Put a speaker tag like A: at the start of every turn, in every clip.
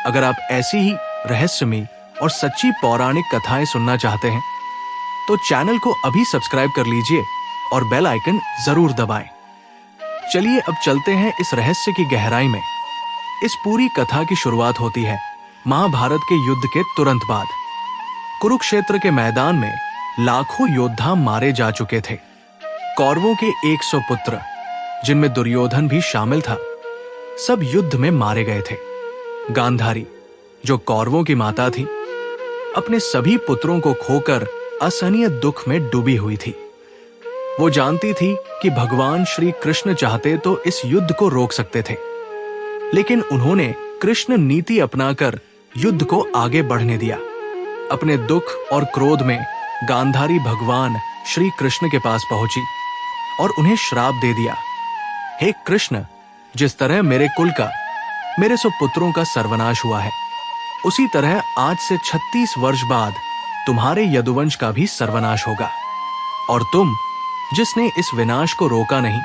A: अगर आप ऐसी ही रहस्यमयी और सच्ची पौराणिक कथाएं सुनना चाहते हैं तो चैनल को अभी सब्सक्राइब कर लीजिए और बेल आइकन जरूर दबाएं। चलिए अब चलते हैं इस रहस्य की गहराई में। इस पूरी कथा की शुरुआत होती है महाभारत के युद्ध के तुरंत बाद। कुरुक्षेत्र के मैदान में लाखों योद्धा मारे जा चुके थे। कौरवों के 100 पुत्र, जिनमें दुर्योधन भी शामिल था, सब युद्ध में मारे गए थे। गांधारी, जो कौरवों की माता थी, अपने सभी पुत्रों को खोकर असहनीय दुख में डूबी हुई थी। वो जानती थी कि भगवान श्री कृष्ण चाहते तो इस युद्ध को रोक सकते थे, लेकिन उन्होंने कृष्ण नीति अपनाकर युद्ध को आगे बढ़ने दिया। अपने दुख और क्रोध में गांधारी भगवान श्री कृष्ण के पास पहुंची और उन्हें श्राप दे दिया। हे कृष्ण, जिस तरह मेरे कुल का, मेरे 100 पुत्रों का सर्वनाश हुआ है, उसी तरह आज से 36 वर्ष बाद तुम्हारे यदुवंश का भी सर्वनाश होगा। और तुम, जिसने इस विनाश को रोका नहीं,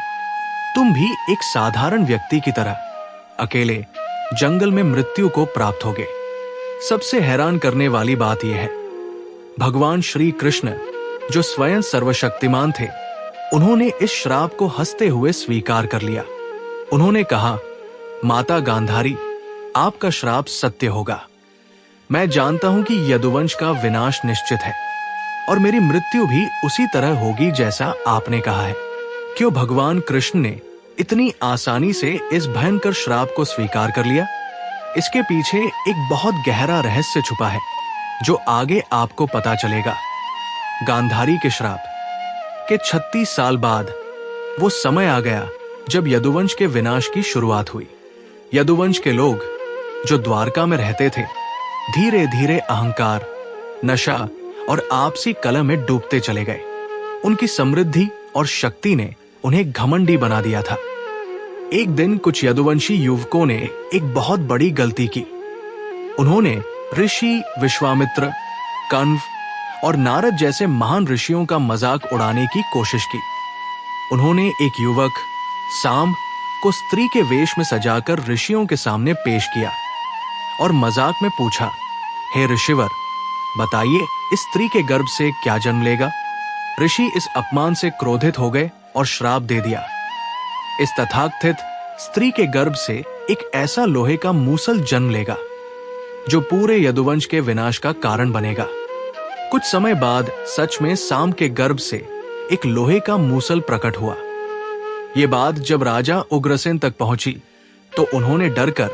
A: तुम भी एक साधारण व्यक्ति की तरह अकेले जंगल में मृत्यु को प्राप्त होगे। सबसे हैरान करने वाली बात यह है, भगवान श्री कृष्ण, जो स्वयं सर्वशक्तिमान थे, उन्होंने इस श्राप को हंसते हुए स्वीकार कर लिया। उन्होंने कहा, माता गांधारी, आपका श्राप सत्य होगा। मैं जानता हूं कि यदुवंश का विनाश निश्चित है और मेरी मृत्यु भी उसी तरह होगी जैसा आपने कहा है। क्यों भगवान कृष्ण ने इतनी आसानी से इस भयंकर श्राप को स्वीकार कर लिया? इसके पीछे एक बहुत गहरा रहस्य छुपा है, जो आगे आपको पता चलेगा। गांधारी के श्राप के 36 साल बाद वो समय आ गया जब यदुवंश के विनाश की शुरुआत हुई। यदुवंश के लोग, जो द्वारका में रहते थे, धीरे धीरे अहंकार, नशा और आपसी कलह में डूबते चले गए। उनकी समृद्धि और शक्ति ने उन्हें घमंडी बना दिया था। एक दिन कुछ यदुवंशी युवकों ने एक बहुत बड़ी गलती की। उन्होंने ऋषि विश्वामित्र, कण्व और नारद जैसे महान ऋषियों का मजाक उड़ाने की कोशिश की। उन्होंने एक युवक साम को स्त्री के वेश में सजाकर ऋषियों के सामने पेश किया और मजाक में पूछा, हे ऋषिवर, बताइए इस स्त्री के गर्भ से क्या जन्म लेगा? ऋषि इस अपमान से क्रोधित हो गए और श्राप दे दिया, इस तथाकथित स्त्री के गर्भ से एक ऐसा लोहे का मूसल जन्म लेगा जो पूरे यदुवंश के विनाश का कारण बनेगा। कुछ समय बाद सच में साम के गर्भ से एक लोहे का मूसल प्रकट हुआ। ये बात जब राजा उग्रसेन तक पहुंची तो उन्होंने डरकर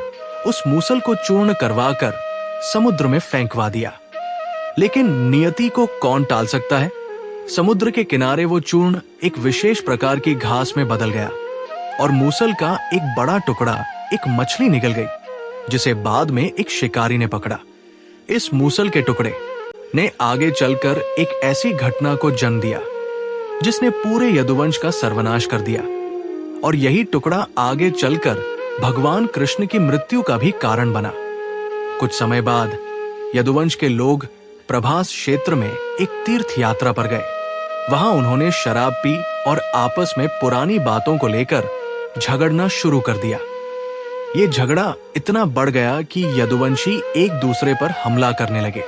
A: उस मूसल को चूर्ण करवाकर समुद्र में फेंकवा दिया। लेकिन नियति को कौन टाल सकता है? समुद्र के किनारे वो चूर्ण एक विशेष प्रकार की घास में बदल गया और मूसल का एक बड़ा टुकड़ा एक मछली निकल गई, जिसे बाद में एक शिकारी ने पकड़ा। इस मूसल के टुकड़े ने आगे चलकर एक ऐसी घटना को जन्म दिया जिसने पूरे यदुवंश का सर्वनाश कर दिया, और यही टुकड़ा आगे चलकर भगवान कृष्ण की मृत्यु का भी कारण बना। कुछ समय बाद यदुवंश के लोग प्रभास क्षेत्र में एक तीर्थ यात्रा पर गए। वहां उन्होंने शराब पी और आपस में पुरानी बातों को लेकर झगड़ना शुरू कर दिया। ये झगड़ा इतना बढ़ गया कि यदुवंशी एक दूसरे पर हमला करने लगे।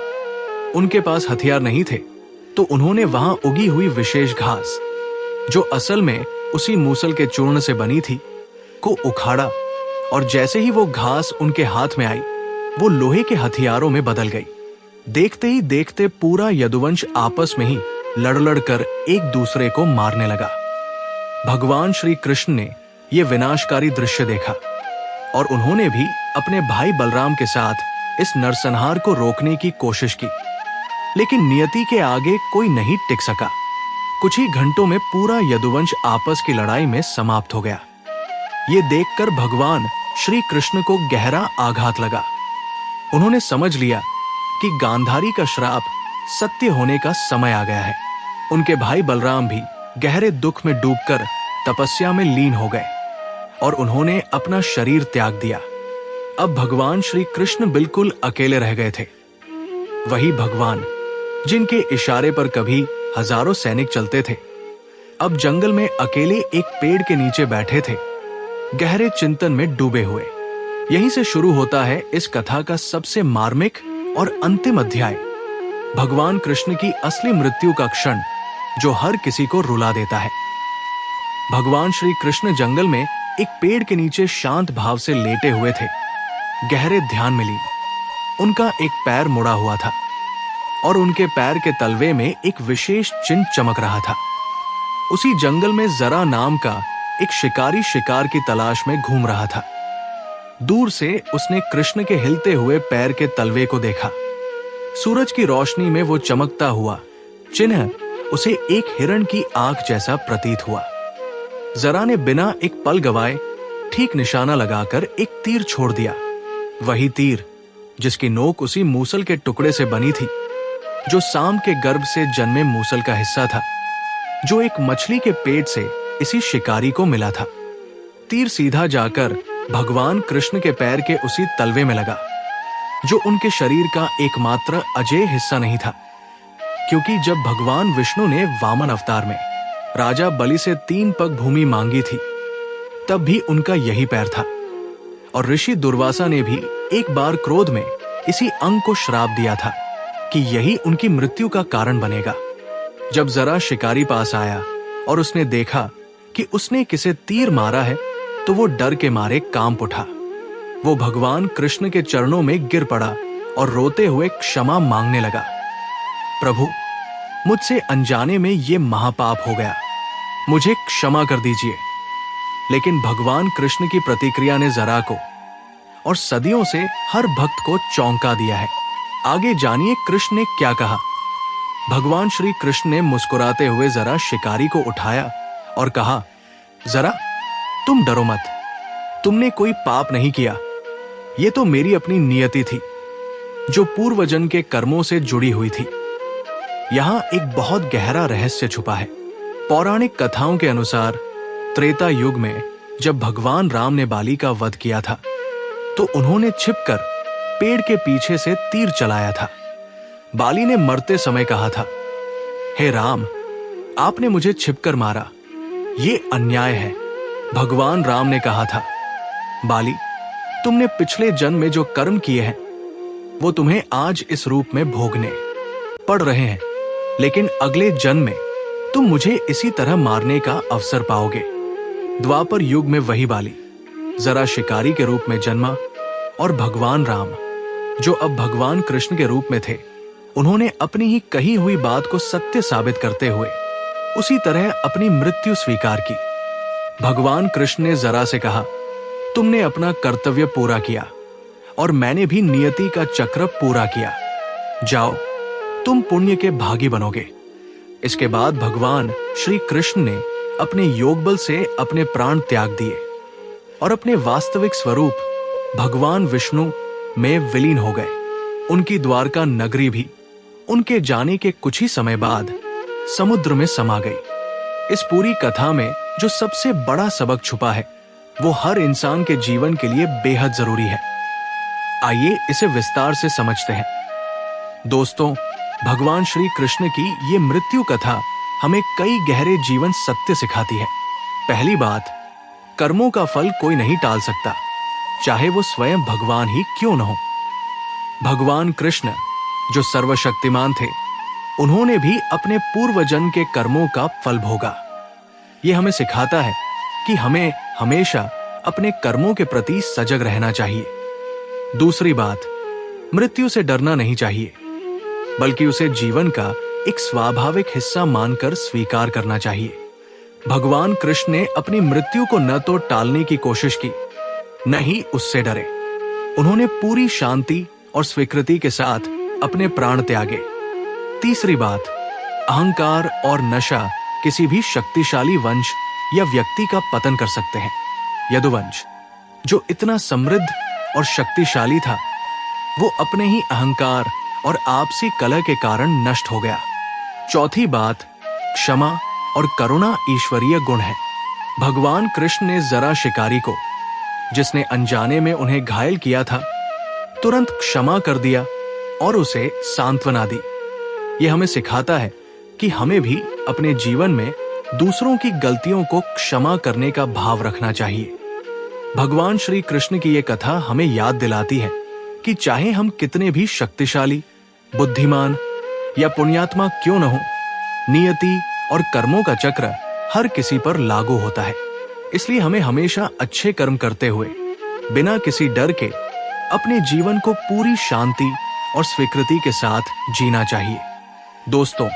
A: उनके पास हथियार नहीं थे, तो उन्होंने वहां उगी हुई विशेष घास, जो असल में उसी मूसल के चूर्ण से बनी थी, को उखाड़ा, और जैसे ही वो घास उनके हाथ में आई, वो लोहे के हथियारों में बदल गई। देखते ही देखते पूरा यदुवंश आपस में ही लड़ कर एक दूसरे को मारने लगा। भगवान श्री कृष्ण ने यह विनाशकारी दृश्य देखा और उन्होंने भी अपने भाई बलराम के साथ इस नरसंहार को रोकने की कोशिश की, लेकिन नियति के आगे कोई नहीं टिक सका। कुछ ही घंटों में पूरा यदुवंश आपस की लड़ाई में समाप्त हो गया। ये देखकर भगवान श्री कृष्ण को गहरा आघात लगा। उन्होंने समझ लिया कि गांधारी का श्राप सत्य होने का समय आ गया है। उनके भाई बलराम भी गहरे दुख में डूबकर तपस्या में लीन हो गए और उन्होंने अपना शरीर त्याग दिया। अब भगवान श्री कृष्ण बिल्कुल अकेले रह गए थे। वही भगवान जिनके इशारे पर कभी हजारों सैनिक चलते थे, अब जंगल में अकेले एक पेड़ के नीचे बैठे थे, गहरे चिंतन में डूबे हुए। यहीं से शुरू होता है इस कथा का सबसे मार्मिक और अंतिम अध्याय, भगवान कृष्ण की असली मृत्यु का क्षण जो हर किसी को रुला देता है। भगवान श्री कृष्ण जंगल में एक पेड़ के नीचे शांत भाव से लेटे हुए थे। गहरे ध्यान में ली। उनका एक पैर मुड़ा हुआ था और उनके पैर के तलवे में एक विशेष चिन्ह चमक रहा था। उसी जंगल में जरा नाम का एक शिकारी शिकार की तलाश में घूम रहा था। दूर से उसने कृष्ण के हिलते हुए पैर के तलवे को देखा। सूरज की रोशनी में वो चमकता हुआ चिन्ह उसे एक हिरण की आंख जैसा प्रतीत हुआ। जरा ने बिना एक पल गवाए ठीक निशाना लगाकर एक तीर छोड़ दिया। वही तीर जिसकी नोक उसी मूसल के टुकड़े से बनी थी जो सांप के गर्भ से जन्मे मूसल का हिस्सा था, जो एक मछली के पेट से इसी शिकारी को मिला था। तीर सीधा जाकर भगवान कृष्ण के पैर के उसी तलवे में लगा जो उनके शरीर का एकमात्र अजेय हिस्सा नहीं था, क्योंकि जब भगवान विष्णु ने वामन अवतार में राजा बलि से 3 पग भूमि मांगी थी तब भी उनका यही पैर था। और ऋषि दुर्वासा ने भी एक बार क्रोध में इसी अंग को श्राप दिया था कि यही उनकी मृत्यु का कारण बनेगा। जब जरा शिकारी पास आया और उसने देखा कि उसने किसे तीर मारा है तो वो डर के मारे कांप उठा। वो भगवान कृष्ण के चरणों में गिर पड़ा और रोते हुए क्षमा मांगने लगा। प्रभु, मुझसे अनजाने में ये महापाप हो गया, मुझे क्षमा कर दीजिए। लेकिन भगवान कृष्ण की प्रतिक्रिया ने जरा को और सदियों से हर भक्त को चौंका दिया है। आगे जानिए कृष्ण ने क्या कहा। भगवान श्री कृष्ण ने मुस्कुराते हुए जरा शिकारी को उठाया और कहा, जरा तुम डरो मत, तुमने कोई पाप नहीं किया। ये तो मेरी अपनी नियति थी जो पूर्वजन्म के कर्मों से जुड़ी हुई थी। यहां एक बहुत गहरा रहस्य छुपा है। पौराणिक कथाओं के अनुसार त्रेता युग में जब भगवान राम ने बाली का वध किया था तो उन्होंने छिपकर पेड़ के पीछे से तीर चलाया था। बाली ने मरते समय कहा था, हे राम, आपने मुझे छिपकर मारा, ये अन्याय है। भगवान राम ने कहा था, बाली, तुमने पिछले जन्म में जो कर्म किए हैं वो तुम्हें आज इस रूप में भोगने पड़ रहे हैं, लेकिन अगले जन्म में तुम मुझे इसी तरह मारने का अवसर पाओगे। द्वापर युग में वही बाली जरा शिकारी के रूप में जन्मा और भगवान राम, जो अब भगवान कृष्ण के रूप में थे, उन्होंने अपनी ही कही हुई बात को सत्य साबित करते हुए उसी तरह अपनी मृत्यु स्वीकार की। भगवान कृष्ण ने जरा से कहा, तुमने अपना कर्तव्य पूरा किया और मैंने भी नियति का चक्र पूरा किया। जाओ, तुम पुण्य के भागी बनोगे। इसके बाद भगवान श्री कृष्ण ने अपने योग बल से अपने प्राण त्याग दिए और अपने वास्तविक स्वरूप भगवान विष्णु में विलीन हो गए। उनकी द्वारका नगरी भी उनके जाने के कुछ ही समय बाद समुद्र में समा गई। इस पूरी कथा में जो सबसे बड़ा सबक छुपा है वो हर इंसान के जीवन के लिए बेहद जरूरी है। आइए इसे विस्तार से समझते हैं। दोस्तों, भगवान श्री कृष्ण की ये मृत्यु कथा हमें कई गहरे जीवन सत्य सिखाती है। पहली बात, कर्मों का फल कोई नहीं टाल सकता, चाहे वो स्वयं भगवान ही क्यों न हो। भगवान कृष्ण जो सर्वशक्तिमान थे, उन्होंने भी अपने पूर्व जन्म के कर्मों का फल भोगा। ये हमें सिखाता है कि हमें हमेशा अपने कर्मों के प्रति सजग रहना चाहिए। दूसरी बात, मृत्यु से डरना नहीं चाहिए, बल्कि उसे जीवन का एक स्वाभाविक हिस्सा मानकर स्वीकार करना चाहिए। भगवान कृष्ण ने अपनी मृत्यु को न तो टालने की कोशिश की, न ही उससे डरे। उन्होंने पूरी शांति और स्वीकृति के साथ अपने प्राण त्यागे। तीसरी बात, अहंकार और नशा किसी भी शक्तिशाली वंश या व्यक्ति का पतन कर सकते हैं। यदुवंश जो इतना समृद्ध और शक्तिशाली था, वो अपने ही अहंकार और आपसी कलह के कारण नष्ट हो गया। चौथी बात, क्षमा और करुणा ईश्वरीय गुण है। भगवान कृष्ण ने जरा शिकारी को, जिसने अनजाने में उन्हें घायल किया था, तुरंत क्षमा कर दिया और उसे सांत्वना दी। यह हमें सिखाता है कि हमें भी अपने जीवन में दूसरों की गलतियों को क्षमा करने का भाव रखना चाहिए। भगवान श्री कृष्ण की ये कथा हमें याद दिलाती है कि चाहे हम कितने भी शक्तिशाली, बुद्धिमान या पुण्यात्मा क्यों न हो, नियति और कर्मों का चक्र हर किसी पर लागू होता है। इसलिए हमें हमेशा अच्छे कर्म करते हुए बिना किसी डर के अपने जीवन को पूरी शांति और स्वीकृति के साथ जीना चाहिए। दोस्तों,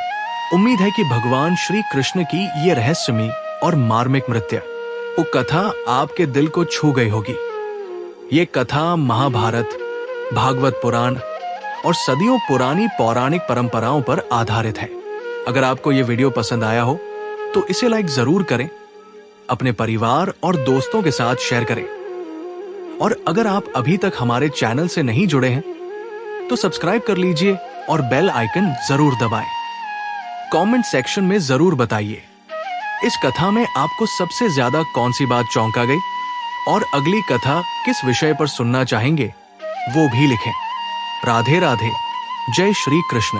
A: उम्मीद है कि भगवान श्री कृष्ण की ये रहस्यमयी और मार्मिक नृत्य वो कथा आपके दिल को छू गई होगी। ये कथा महाभारत, भागवत पुराण और सदियों पुरानी पौराणिक परंपराओं पर आधारित है। अगर आपको ये वीडियो पसंद आया हो तो इसे लाइक जरूर करें, अपने परिवार और दोस्तों के साथ शेयर करें। और अगर आप अभी तक हमारे चैनल से नहीं जुड़े हैं तो सब्सक्राइब कर लीजिए और बेल आइकन जरूर दबाएं। कमेंट सेक्शन में जरूर बताइए इस कथा में आपको सबसे ज्यादा कौन सी बात चौंका गई और अगली कथा किस विषय पर सुनना चाहेंगे वो भी लिखें। राधे राधे, जय श्री कृष्ण।